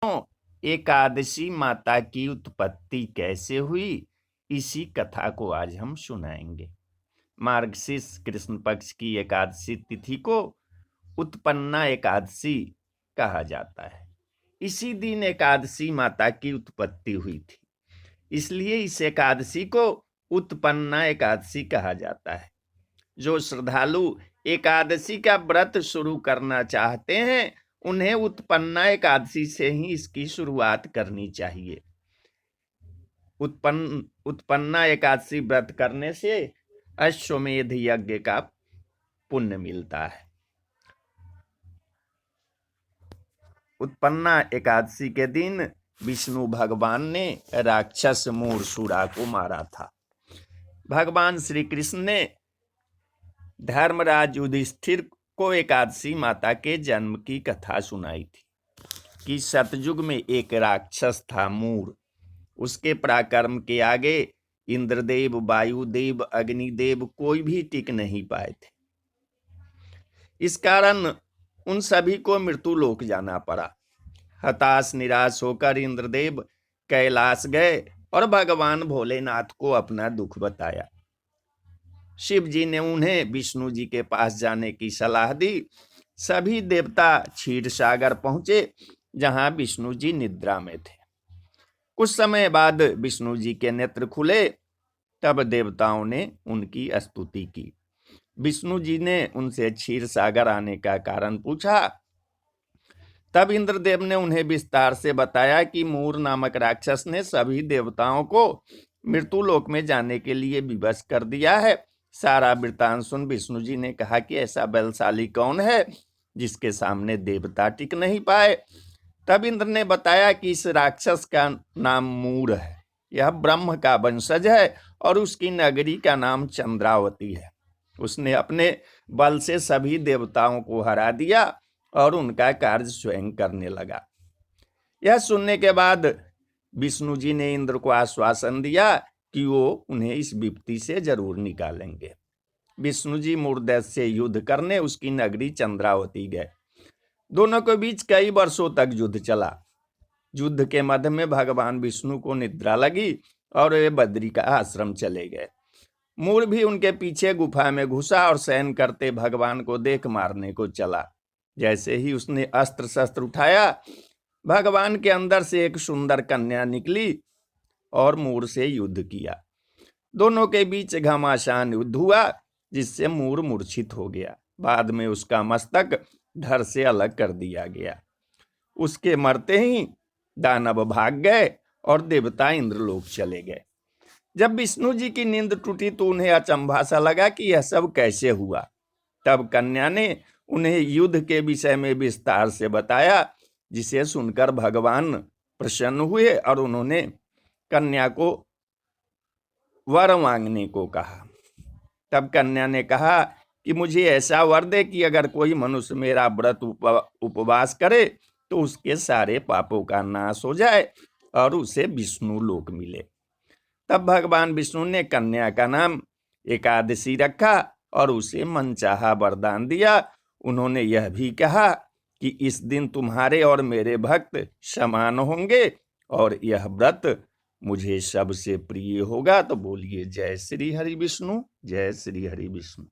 एकादशी माता की उत्पत्ति कैसे हुई, इसी कथा को आज हम सुनाएंगे। मार्गशीर्ष कृष्ण पक्ष की एकादशी तिथि को उत्पन्ना एकादशी कहा जाता है। इसी दिन एकादशी माता की उत्पत्ति हुई थी, इसलिए इस एकादशी को उत्पन्ना एकादशी कहा जाता है। जो श्रद्धालु एकादशी का व्रत शुरू करना चाहते हैं, उन्हें उत्पन्ना एकादशी से ही इसकी शुरुआत करनी चाहिए। उत्पन्ना एकादशी व्रत करने से अश्वमेध यज्ञ का पुण्य मिलता है। उत्पन्ना एकादशी के दिन विष्णु भगवान ने राक्षस मूरसुरा को मारा था। भगवान श्री कृष्ण ने धर्मराज युधिष्ठिर को एकादशी माता के जन्म की कथा सुनाई थी कि सतयुग में एक राक्षस था मूर। उसके पराक्रम के आगे इंद्रदेव, वायुदेव, अग्निदेव कोई भी टिक नहीं पाए थे। इस कारण उन सभी को मृत्यु लोक जाना पड़ा। हताश निराश होकर इंद्रदेव कैलाश गए और भगवान भोलेनाथ को अपना दुख बताया। शिव जी ने उन्हें विष्णु जी के पास जाने की सलाह दी। सभी देवता क्षीर सागर पहुंचे, जहां विष्णु जी निद्रा में थे। कुछ समय बाद विष्णु जी के नेत्र खुले, तब देवताओं ने उनकी स्तुति की। विष्णु जी ने उनसे क्षीर सागर आने का कारण पूछा। तब इंद्रदेव ने उन्हें विस्तार से बताया कि मूर नामक राक्षस ने सभी देवताओं को मृत्यु लोक में जाने के लिए विवश कर दिया है। सारा वृतांत सुन विष्णु जी ने कहा कि ऐसा बलशाली कौन है जिसके सामने देवता टिक नहीं पाए। तब इंद्र ने बताया कि इस राक्षस का नाम मूर है। यह ब्रह्म का वंशज है और उसकी नगरी का नाम चंद्रावती है। उसने अपने बल से सभी देवताओं को हरा दिया और उनका कार्य स्वयं करने लगा। यह सुनने के बाद विष्णु जी ने इंद्र को आश्वासन दिया कि वो उन्हें इस विपत्ति से जरूर निकालेंगे। विष्णु जी मूरदैत्य से युद्ध करने उसकी नगरी चंद्रावती गए। दोनों के बीच कई वर्षों तक युद्ध चला। युद्ध के मध्य में भगवान विष्णु को निद्रा लगी और वे बद्री का आश्रम चले गए। मूर भी उनके पीछे गुफा में घुसा और शयन करते भगवान को देख मारने को चला। जैसे ही उसने अस्त्र शस्त्र उठाया, भगवान के अंदर से एक सुंदर कन्या निकली और मूर से युद्ध किया। दोनों के बीच घमासान युद्ध हुआ, जिससे मूर मूर्छित हो गया। बाद में उसका मस्तक धड़ से अलग कर दिया गया। उसके मरते ही दानव भाग गए और देवता इंद्रलोक चले गए। जब विष्णु जी की नींद टूटी तो उन्हें अचंभा सा लगा कि यह सब कैसे हुआ। तब कन्या ने उन्हें युद्ध के विषय में विस्तार से बताया, जिसे सुनकर भगवान प्रसन्न हुए और उन्होंने कन्या को वर मांगने को कहा। तब कन्या ने कहा कि मुझे ऐसा वर दे कि अगर कोई मनुष्य मेरा व्रत उपवास करे तो उसके सारे पापों का नाश हो जाए और उसे विष्णु लोक मिले। तब भगवान विष्णु ने कन्या का नाम एकादशी रखा और उसे मनचाहा वरदान दिया। उन्होंने यह भी कहा कि इस दिन तुम्हारे और मेरे भक्त समान होंगे और यह व्रत मुझे सबसे प्रिय होगा। तो बोलिए जय श्री हरि विष्णु, जय श्री हरि विष्णु।